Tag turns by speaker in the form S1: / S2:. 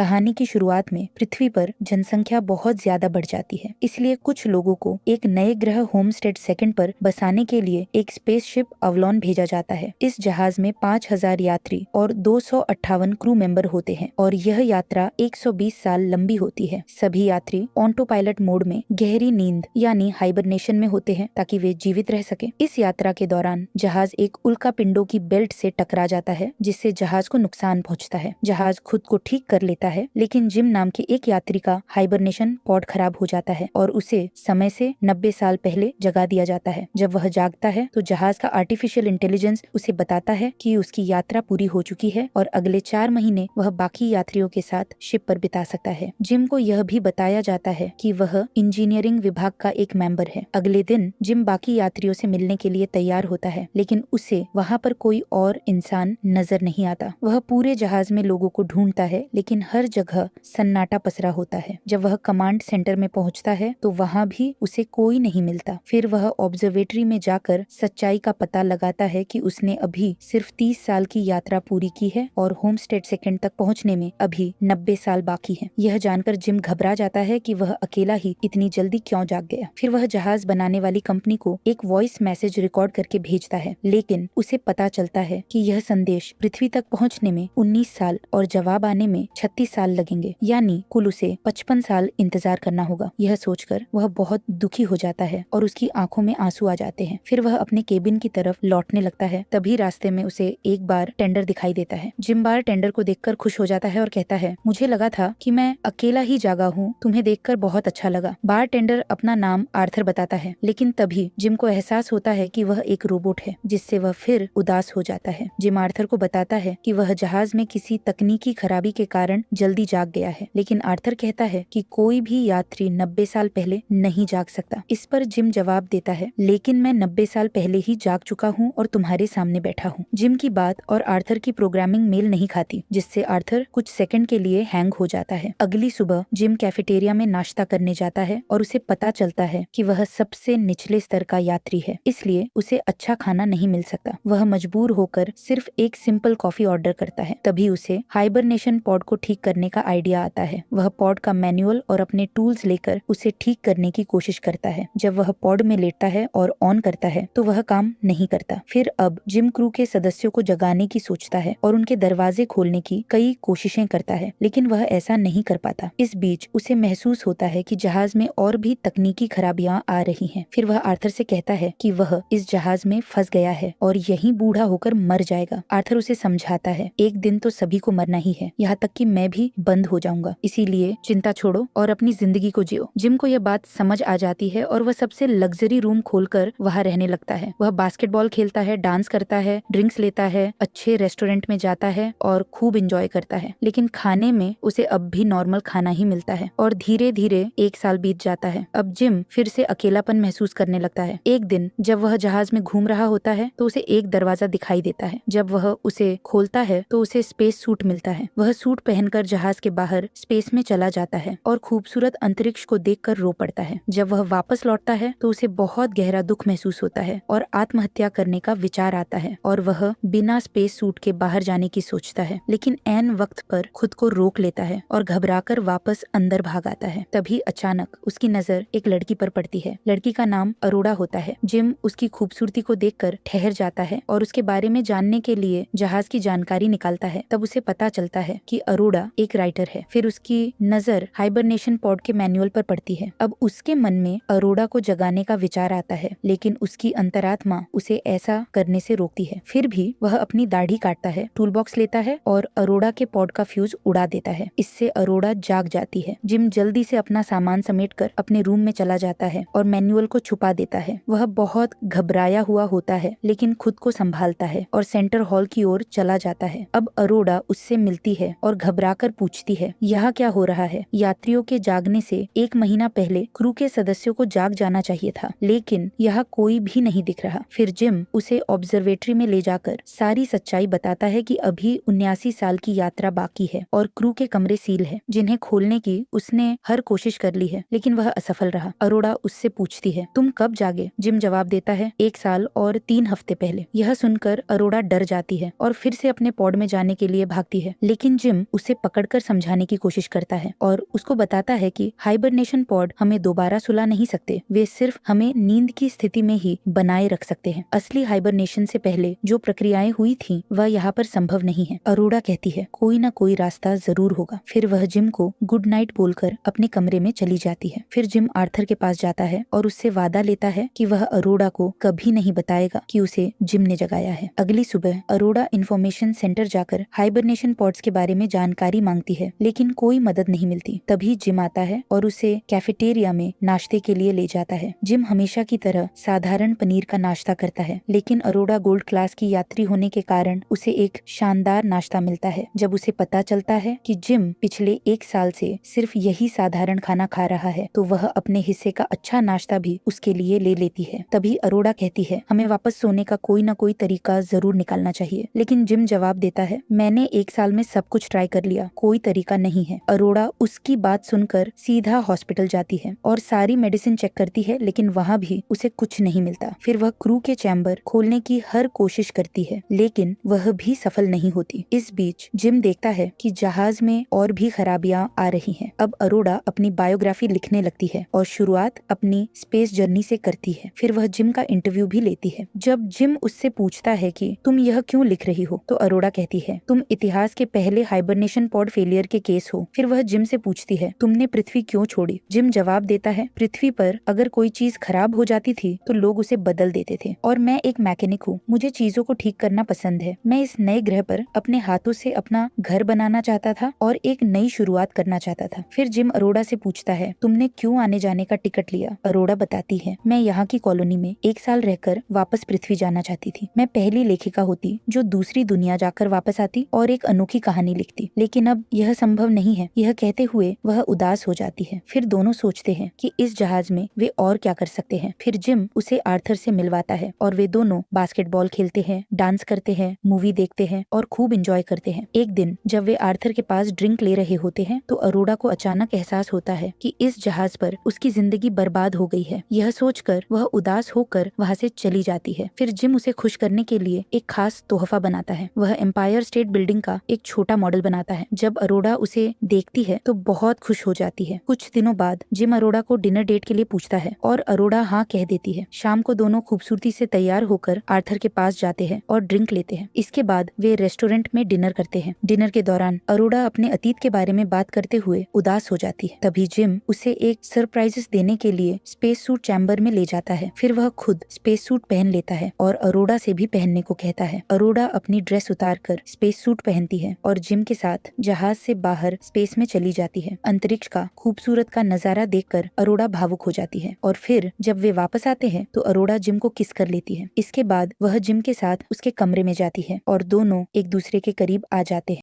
S1: कहानी की शुरुआत में पृथ्वी पर जनसंख्या बहुत ज्यादा बढ़ जाती है, इसलिए कुछ लोगों को एक नए ग्रह होमस्टेड सेकंड पर बसाने के लिए एक स्पेसशिप अवलोन भेजा जाता है। इस जहाज में 5000 यात्री और 258 क्रू मेंबर होते हैं और यह यात्रा 120 साल लंबी होती है। सभी यात्री ऑटो पायलट मोड में गहरी नींद यानी हाइबरनेशन में होते हैं ताकि वे जीवित रह सके। इस यात्रा के दौरान जहाज एक उल्का पिंडों की बेल्ट से टकरा जाता है, जिससे जहाज को नुकसान पहुंचता है। जहाज खुद को ठीक कर लेता है, लेकिन जिम नाम के एक यात्री का हाइबरनेशन पॉड खराब हो जाता है और उसे समय से 90 साल पहले जगा दिया जाता है। जब वह जागता है तो जहाज का आर्टिफिशियल इंटेलिजेंस उसे बताता है कि उसकी यात्रा पूरी हो चुकी है और अगले 4 महीने वह बाकी यात्रियों के साथ शिप पर बिता सकता है। जिम को यह भी बताया जाता है कि वह इंजीनियरिंग विभाग का एक मेंबर है। अगले दिन जिम बाकी यात्रियों से मिलने के लिए तैयार होता है, लेकिन उसे वहाँ पर कोई और इंसान नजर नहीं आता। वह पूरे जहाज में लोगों को ढूंढता है, लेकिन हर जगह सन्नाटा पसरा होता है। जब वह कमांड सेंटर में पहुंचता है तो वहाँ भी उसे कोई नहीं मिलता। फिर वह ऑब्जर्वेटरी में जाकर सच्चाई का पता लगाता है कि उसने अभी सिर्फ 30 साल की यात्रा पूरी की है और होमस्टेड सेकंड तक पहुंचने में अभी 90 साल बाकी है। यह जानकर जिम घबरा जाता है कि वह अकेला ही इतनी जल्दी क्यों जाग गया। फिर वह जहाज बनाने वाली कंपनी को एक वॉइस मैसेज रिकॉर्ड करके भेजता है, लेकिन उसे पता चलता है कि यह संदेश पृथ्वी तक पहुंचने में 19 साल और जवाब आने में 36 साल लगेंगे, यानी कुल उसे 55 साल इंतजार करना होगा। यह सोचकर वह बहुत दुखी हो जाता है और उसकी आंखों में आंसू आ जाते हैं। फिर वह अपने केबिन की तरफ लौटने लगता है। तभी रास्ते में उसे एक बार टेंडर दिखाई देता है। जिम बार टेंडर को देखकर खुश हो जाता है और कहता है, मुझे लगा था कि मैं अकेला ही जागा हूँ, तुम्हें देखकर बहुत अच्छा लगा। बार टेंडर अपना नाम आर्थर बताता है, लेकिन तभी जिम को एहसास होता है कि वह एक रोबोट है, जिससे वह फिर उदास हो जाता है। जिम आर्थर को बताता है कि वह जहाज में किसी तकनीकी खराबी के कारण जल्दी जाग गया है, लेकिन आर्थर कहता है कि कोई भी यात्री 90 साल पहले नहीं जाग सकता। इस पर जिम जवाब देता है, लेकिन मैं 90 साल पहले ही जाग चुका हूँ और तुम्हारे सामने बैठा हूँ। जिम की बात और आर्थर की प्रोग्रामिंग मेल नहीं खाती, जिससे आर्थर कुछ सेकंड के लिए हैंग हो जाता है। अगली सुबह जिम कैफेटेरिया में नाश्ता करने जाता है और उसे पता चलता है कि वह सबसे निचले स्तर का यात्री है, इसलिए उसे अच्छा खाना नहीं मिल सकता। वह मजबूर होकर सिर्फ एक सिंपल कॉफी ऑर्डर करता है। तभी उसे हाइबरनेशन पॉड को ठीक करने का आइडिया आता है। वह पॉड का मैनुअल और अपने टूल्स लेकर उसे ठीक करने की कोशिश करता है। जब वह पॉड में लेटता है और ऑन करता है तो वह काम नहीं करता। फिर अब जिम क्रू के सदस्यों को जगाने की सोचता है और उनके दरवाजे खोलने की कई कोशिशें करता है, लेकिन वह ऐसा नहीं कर पाता। इस बीच उसे महसूस होता है कि जहाज में और भी तकनीकी खराबियां आ रही हैं। फिर वह आर्थर से कहता है कि वह इस जहाज में फंस गया है और यहीं बूढ़ा होकर मर जाएगा। आर्थर उसे समझाता है, एक दिन तो सभी को मरना ही है, यहाँ तक कि मैं भी बंद हो जाऊंगा, इसीलिए चिंता छोड़ो और अपनी जिंदगी को जियो। जिम को यह बात समझ आ जाती है और वह सबसे लग्जरी रूम खोलकर वहाँ रहने लगता है। वह बास्केटबॉल खेलता है, डांस करता है, ड्रिंक्स लेता है, अच्छे रेस्टोरेंट में जाता है और खूब एंजॉय करता है, लेकिन खाने में उसे अब भी नॉर्मल खाना ही मिलता है। और धीरे धीरे 1 साल बीत जाता है। अब जिम फिर से अकेलापन महसूस करने लगता है। एक दिन जब वह जहाज में घूम रहा होता है तो उसे एक दरवाजा दिखाई देता है। जब वह उसे खोलता है तो उसे स्पेस सूट मिलता है। वह सूट पहनकर जहाज के बाहर स्पेस में चला जाता है और खूबसूरत अंतरिक्ष को देखकर रो पड़ता है। जब वह वापस लौटता है तो उसे बहुत गहरा दुख महसूस होता है और आत्महत्या करने का विचार आता है और वह बिना स्पेस सूट के बाहर जाने की सोचता है, लेकिन ऐन वक्त पर खुद को रोक लेता है और घबराकर वापस अंदर भाग आता है। तभी अचानक उसकी नजर एक लड़की पर पड़ती है। लड़की का नाम अरोड़ा होता है। जिम उसकी खूबसूरती को देखकर ठहर जाता है और उसके बारे में जानने के लिए जहाज की जानकारी निकालता है। तब उसे पता चलता है कि अरोड़ा एक राइटर है। फिर उसकी नजर हाइबरनेशन पॉड के मैनुअल पर पड़ती है। अब उसके मन में अरोड़ा को जगाने का विचार आता है, लेकिन उसकी अंतरात्मा उसे ऐसा करने से रोकती है। फिर भी वह अपनी दाढ़ी काटता है, टूल बॉक्स लेता है और अरोड़ा के पॉड का फ्यूज उड़ा देता है। इससे अरोड़ा जाग जाती है। जिम जल्दी से अपना सामान समेटकर अपने रूम में चला जाता है और मैनुअल को छुपा देता है। वह बहुत घबराया हुआ होता है, लेकिन खुद को संभालता है और सेंटर हॉल की ओर चला जाता है। अब अरोड़ा उससे मिलती है और घबराकर पूछती है, यहाँ क्या हो रहा है? यात्रियों के जागने से 1 महीना पहले क्रू के सदस्यों को जाग जाना चाहिए था, लेकिन यहाँ कोई भी नहीं दिख रहा। फिर जिम उसे ऑब्जर्वेटरी में ले जाकर सारी सच्चाई बताता है कि अभी 79 साल की यात्रा बाकी है और क्रू के कमरे सील है, जिन्हें खोलने की उसने हर कोशिश कर ली है, लेकिन वह असफल रहा। अरोड़ा उससे पूछती है, तुम कब जागे? जिम जवाब देता है, 1 साल और 3 हफ्ते पहले। यह सुनकर अरोड़ा डर जाती है और फिर से अपने पॉड में जाने के लिए भागती है, लेकिन जिम उसे पकड़कर समझाने की कोशिश करता है और उसको बताता है कि हाइबरनेशन पॉड हमें दोबारा सुला नहीं सकते, वे सिर्फ हमें नींद की स्थिति में ही बनाए रख सकते हैं। असली हाइबरनेशन से पहले जो प्रक्रियाएं हुई थी वह यहाँ पर संभव नहीं है। अरोड़ा कहती है कोई ना कोई रास्ता जरूर होगा। फिर वह जिम को गुड नाइट बोलकर अपने कमरे में चली जाती है। फिर जिम आर्थर के पास जाता है और उससे वादा लेता है कि वह अरोड़ा को कभी नहीं बताएगा कि उसे जिम ने जगाया है। अगली सुबह अरोड़ा इंफॉर्मेशन सेंटर जाकर हाइबरनेशन पॉड्स के बारे में जानकारी मांगती है, लेकिन कोई मदद नहीं मिलती। तभी जिम आता है और उसे कैफेटेरिया में नाश्ते के लिए ले जाता है। जिम हमेशा की तरह साधारण पनीर का नाश्ता करता है, लेकिन अरोड़ा गोल्ड क्लास की यात्री होने के कारण उसे एक शानदार नाश्ता मिलता है। जब उसे पता चलता है कि जिम पिछले 1 साल से सिर्फ यही साधारण खाना खा रहा है, तो वह अपने हिस्से का अच्छा नाश्ता भी उसके लिए ले लेती है। तभी अरोड़ा कहती है हमें वापस सोने का कोई ना कोई तरीका जरूर निकालना चाहिए, लेकिन जिम जवाब देता है मैंने 1 साल में सब कुछ ट्राई कर लिया, कोई तरीका नहीं है। अरोड़ा उसकी बात सुनकर सीधा हॉस्पिटल जाती है और सारी मेडिसिन चेक करती है, लेकिन वहाँ भी उसे कुछ नहीं मिलता। फिर वह क्रू के चैम्बर खोलने की हर कोशिश करती है, लेकिन वह भी सफल नहीं होती। इस बीच जिम देखता है कि जहाज में और भी खराबियां आ रही हैं। अब अरोड़ा अपनी बायोग्राफी लिखने लगती है और शुरुआत अपनी स्पेस जर्नी से करती है। फिर वह जिम का इंटरव्यू भी लेती है। जब जिम उससे पूछता है कि तुम यह क्यों लिख रही हो, तो अरोड़ा कहती है तुम इतिहास के पहले हाइबरनेशन पॉड फेलियर के केस हो। फिर वह जिम से पूछती है तुमने पृथ्वी क्यों छोड़ी। जिम जवाब देता है पृथ्वी पर अगर कोई चीज खराब हो जाती थी तो लोग उसे बदल देते थे और मैं एक मैकेनिक हूँ, मुझे चीजों को ठीक करना पसंद है। मैं इस नए ग्रह पर अपने हाथों से अपना घर बनाना चाहता था और एक नई शुरुआत करना चाहता था। फिर जिम अरोड़ा से पूछता है तुमने क्यों आने जाने का टिकट लिया। अरोड़ा बताती है मैं यहाँ की कॉलोनी में 1 साल रहकर वापस पृथ्वी जाना चाहती थी। मैं पहली लेखिका होती जो दूसरी दुनिया जाकर वापस आती और एक अनोखी कहानी लिखती, लेकिन अब यह संभव नहीं है। यह कहते हुए वह उदास हो जाती है। फिर दोनों सोचते हैं कि इस जहाज में वे और क्या कर सकते हैं। फिर जिम उसे आर्थर से मिलवाता है और वे दोनों बास्केटबॉल खेलते हैं, डांस करते हैं, मूवी देखते हैं और खूब एंजॉय करते हैं। एक दिन जब वे आर्थर के पास ड्रिंक ले रहे होते हैं तो अरोड़ा को अचानक एहसास होता है कि इस जहाज पर उसकी जिंदगी बर्बाद हो गई है। यह सोचकर वह उदास होकर वहाँ से चली जाती है। फिर जिम उसे खुश करने के लिए एक खास तोहफा बनाता है। वह एम्पायर स्टेट बिल्डिंग का एक छोटा मॉडल बनाता है। जब अरोड़ा उसे देखती है तो बहुत खुश हो जाती है। कुछ दिनों बाद जिम अरोड़ा को डिनर डेट के लिए पूछता है और अरोड़ा हाँ कह देती है। शाम को दोनों खूबसूरती से तैयार होकर आर्थर के पास जाते हैं और ड्रिंक लेते हैं। इसके बाद वे रेस्टोरेंट में डिनर करते हैं। डिनर के दौरान अरोड़ा अपने अतीत के बारे में बात करते हुए उदास हो जाती है। तभी जिम उसे एक सरप्राइजेस देने के लिए स्पेस सूट चैम्बर में ले जाता है। फिर वह खुद स्पेस सूट पहन लेता है और अरोड़ा से भी पहनने को कहता है। अरोड़ा अपनी ड्रेस उतारकर स्पेस सूट पहनती है और जिम के साथ जहाज से बाहर स्पेस में चली जाती है। अंतरिक्ष का खूबसूरत का नजारा देखकर अरोड़ा भावुक हो जाती है और फिर जब वे वापस आते हैं तो अरोड़ा जिम को किस कर लेती है। इसके बाद वह जिम के साथ उसके कमरे में जाती है और दोनों एक दूसरे के करीब आ जाते हैं।